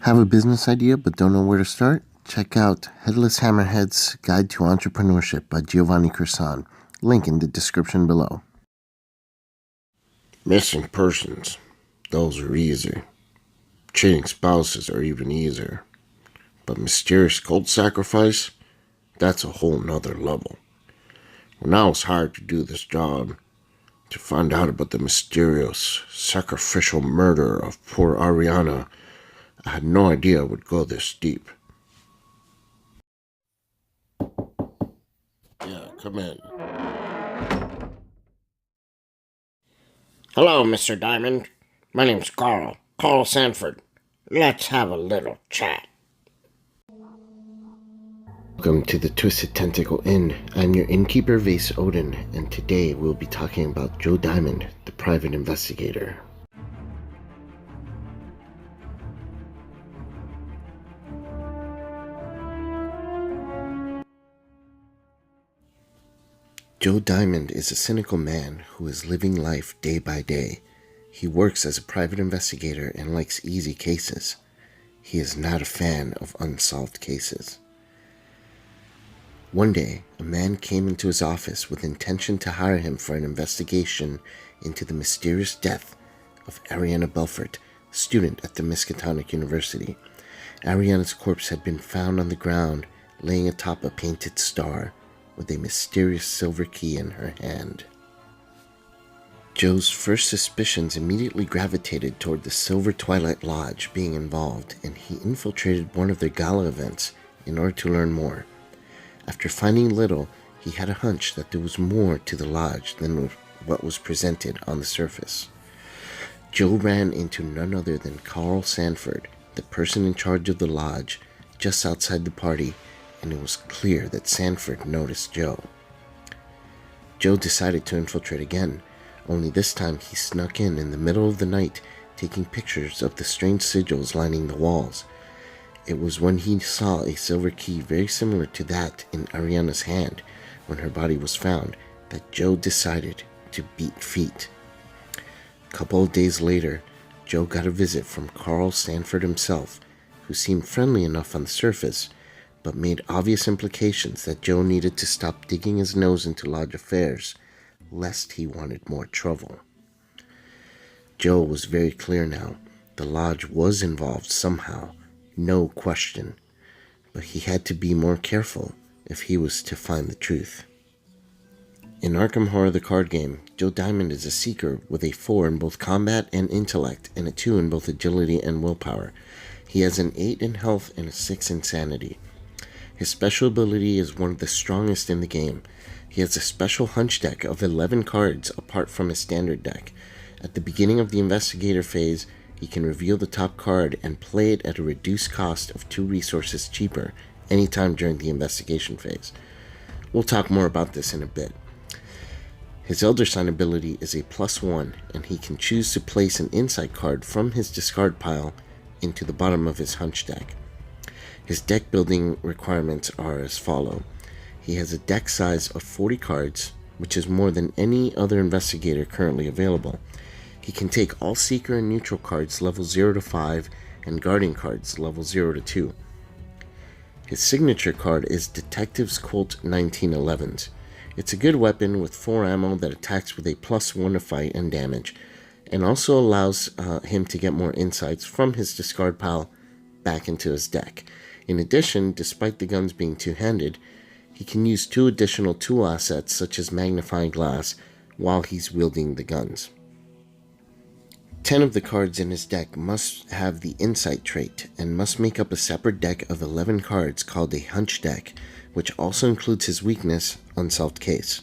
Have a business idea but don't know where to start? Check out Headless Hammerhead's Guide to Entrepreneurship by Giovanni Cursan. Link in the description below. Missing persons, those are easy. Cheating spouses are even easier. But mysterious cult sacrifice, that's a whole nother level. When I was hired to do this job, to find out about the mysterious sacrificial murder of poor Ariana, I had no idea it would go this deep. Yeah, come in. Hello, Mr. Diamond. My name's Carl Sanford. Let's have a little chat. Welcome to the Twisted Tentacle Inn. I'm your Innkeeper Vase Odin, and today we'll be talking about Joe Diamond, the private investigator. Joe Diamond is a cynical man who is living life day by day. He works as a private investigator and likes easy cases. He is not a fan of unsolved cases. One day, a man came into his office with intention to hire him for an investigation into the mysterious death of Ariana Belfort, student at the Miskatonic University. Ariana's corpse had been found on the ground, laying atop a painted star, with a mysterious silver key in her hand. Joe's first suspicions immediately gravitated toward the Silver Twilight Lodge being involved, and he infiltrated one of their gala events in order to learn more. After finding little, he had a hunch that there was more to the lodge than what was presented on the surface. Joe ran into none other than Carl Sanford, the person in charge of the lodge, just outside the party, and it was clear that Sanford noticed Joe. Joe decided to infiltrate again, only this time he snuck in the middle of the night, taking pictures of the strange sigils lining the walls. It was when he saw a silver key very similar to that in Ariana's hand when her body was found that Joe decided to beat feet. A couple of days later, Joe got a visit from Carl Sanford himself, who seemed friendly enough on the surface, but made obvious implications that Joe needed to stop digging his nose into lodge affairs, lest he wanted more trouble. Joe was very clear now. The lodge was involved somehow, no question, but he had to be more careful if he was to find the truth. In Arkham Horror the card game, Joe Diamond is a seeker with a 4 in both combat and intellect, and a 2 in both agility and willpower. He has an 8 in health and a 6 in sanity. His special ability is one of the strongest in the game. He has a special hunch deck of 11 cards apart from his standard deck. At the beginning of the investigator phase, he can reveal the top card and play it at a reduced cost of 2 resources cheaper anytime during the investigation phase. We'll talk more about this in a bit. His Elder Sign ability is a +1, and he can choose to place an insight card from his discard pile into the bottom of his hunch deck. His deck building requirements are as follow. He has a deck size of 40 cards, which is more than any other investigator currently available. He can take all Seeker and Neutral cards level 0 to 5 and Guardian cards level 0 to 2. His signature card is Detective's Colt 1911s. It's a good weapon with 4 ammo that attacks with a +1 to fight and damage, and also allows him to get more insights from his discard pile back into his deck. In addition, despite the guns being two-handed, he can use 2 additional tool assets such as magnifying glass while he's wielding the guns. 10 of the cards in his deck must have the insight trait and must make up a separate deck of 11 cards called a hunch deck, which also includes his weakness, Unsolved Case.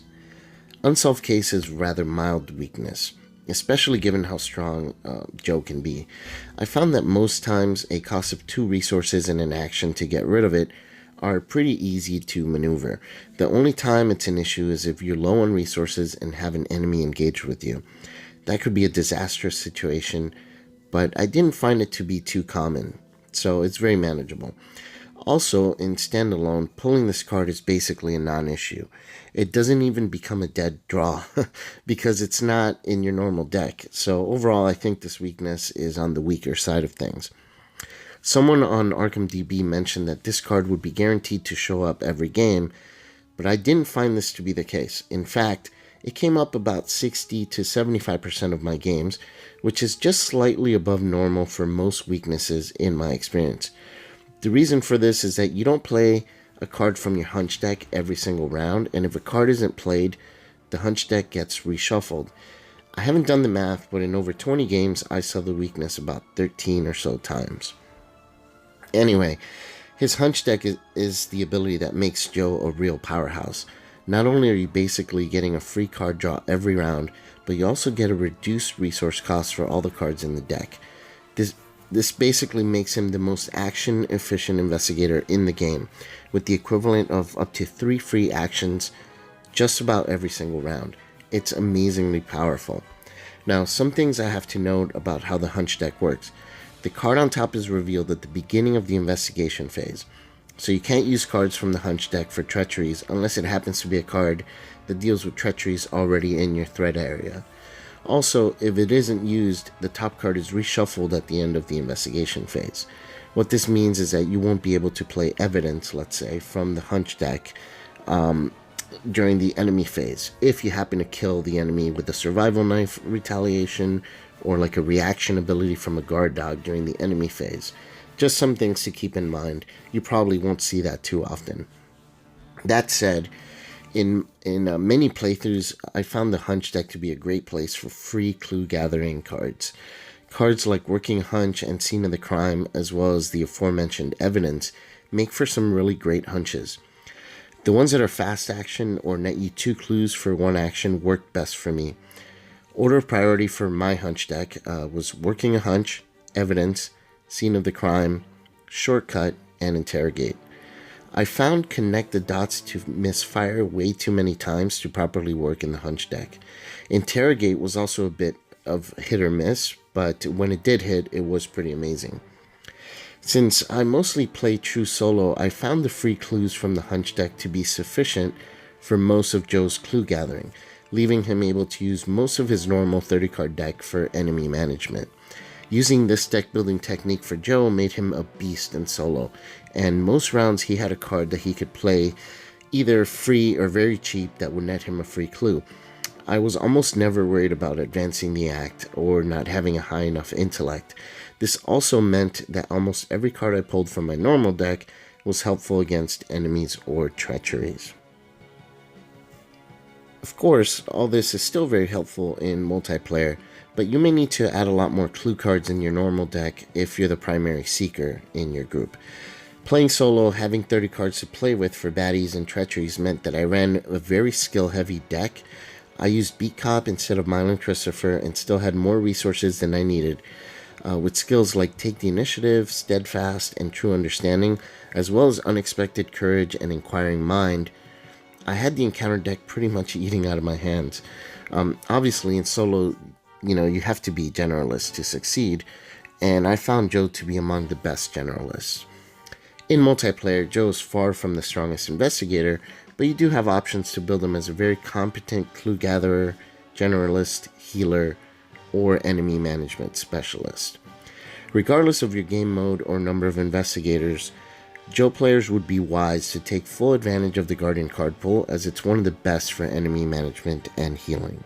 Unsolved Case is rather mild weakness, especially given how strong Joe can be. I found that most times a cost of 2 resources and an action to get rid of it are pretty easy to maneuver. The only time it's an issue is if you're low on resources and have an enemy engaged with you. That could be a disastrous situation, but I didn't find it to be too common, so it's very manageable. Also, in standalone, pulling this card is basically a non-issue. It doesn't even become a dead draw because it's not in your normal deck. So overall, I think this weakness is on the weaker side of things. Someone on Arkham DB mentioned that this card would be guaranteed to show up every game, but I didn't find this to be the case. In fact, it came up about 60 to 75% of my games, which is just slightly above normal for most weaknesses in my experience. The reason for this is that you don't play a card from your Hunch deck every single round, and if a card isn't played, the Hunch deck gets reshuffled. I haven't done the math, but in over 20 games, I saw the weakness about 13 or so times. Anyway, his Hunch deck is the ability that makes Joe a real powerhouse. Not only are you basically getting a free card draw every round, but you also get a reduced resource cost for all the cards in the deck. This basically makes him the most action-efficient investigator in the game, with the equivalent of up to 3 free actions just about every single round. It's amazingly powerful. Now, some things I have to note about how the Hunch deck works. The card on top is revealed at the beginning of the investigation phase, so you can't use cards from the Hunch deck for treacheries unless it happens to be a card that deals with treacheries already in your threat area. Also, if it isn't used, the top card is reshuffled at the end of the investigation phase. What this means is that you won't be able to play evidence, let's say, from the Hunch deck during the enemy phase, if you happen to kill the enemy with a survival knife retaliation or like a reaction ability from a guard dog during the enemy phase. Just some things to keep in mind. You probably won't see that too often. That said, in many playthroughs, I found the Hunch deck to be a great place for free clue gathering cards. Cards like Working Hunch and Scene of the Crime, as well as the aforementioned Evidence, make for some really great hunches. The ones that are fast action or net you 2 clues for 1 action work best for me. Order of priority for my Hunch deck was Working a Hunch, Evidence, Scene of the Crime, Shortcut, and Interrogate. I found Connect the Dots to misfire way too many times to properly work in the Hunch deck. Interrogate was also a bit of hit or miss, but when it did hit, it was pretty amazing. Since I mostly play true solo, I found the free clues from the Hunch deck to be sufficient for most of Joe's clue gathering, leaving him able to use most of his normal 30-card deck for enemy management. Using this deck building technique for Joe made him a beast in solo, and most rounds he had a card that he could play either free or very cheap that would net him a free clue. I was almost never worried about advancing the act or not having a high enough intellect. This also meant that almost every card I pulled from my normal deck was helpful against enemies or treacheries. Of course, all this is still very helpful in multiplayer, but you may need to add a lot more clue cards in your normal deck if you're the primary seeker in your group. Playing solo, having 30 cards to play with for baddies and treacheries meant that I ran a very skill-heavy deck. I used Beat Cop instead of Mylan Christopher and still had more resources than I needed, with skills like Take the Initiative, Steadfast, and True Understanding, as well as Unexpected Courage and Inquiring Mind. I had the encounter deck pretty much eating out of my hands. Obviously, in solo, you have to be generalist to succeed, and I found Joe to be among the best generalists. In multiplayer, Joe is far from the strongest investigator, but you do have options to build him as a very competent clue gatherer, generalist, healer, or enemy management specialist. Regardless of your game mode or number of investigators, Joe players would be wise to take full advantage of the Guardian card pool, as it's one of the best for enemy management and healing.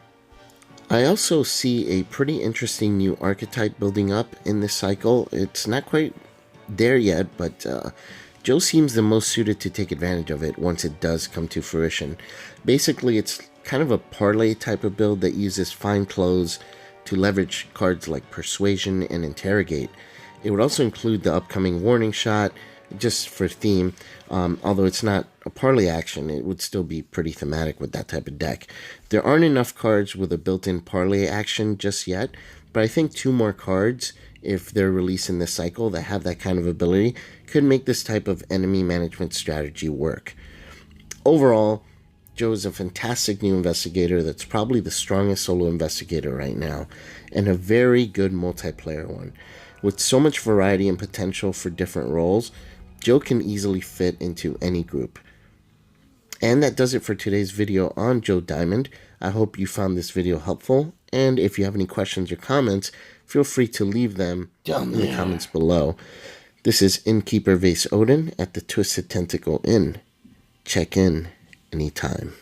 I also see a pretty interesting new archetype building up in this cycle. It's not quite there yet, but Joe seems the most suited to take advantage of it once it does come to fruition. Basically, it's kind of a parlay type of build that uses fine clothes to leverage cards like Persuasion and Interrogate. It would also include the upcoming Warning Shot, just for theme. Although it's not a parlay action, it would still be pretty thematic with that type of deck. There aren't enough cards with a built-in parlay action just yet, but I think 2 more cards, if they're released in this cycle, that have that kind of ability, could make this type of enemy management strategy work. Overall, Joe is a fantastic new investigator that's probably the strongest solo investigator right now, and a very good multiplayer one. With so much variety and potential for different roles, Joe can easily fit into any group. And that does it for today's video on Joe Diamond. I hope you found this video helpful, and if you have any questions or comments, feel free to leave them Down in the there. comments below. This is Innkeeper Vase Odin at the Twisted Tentacle Inn. Check in anytime.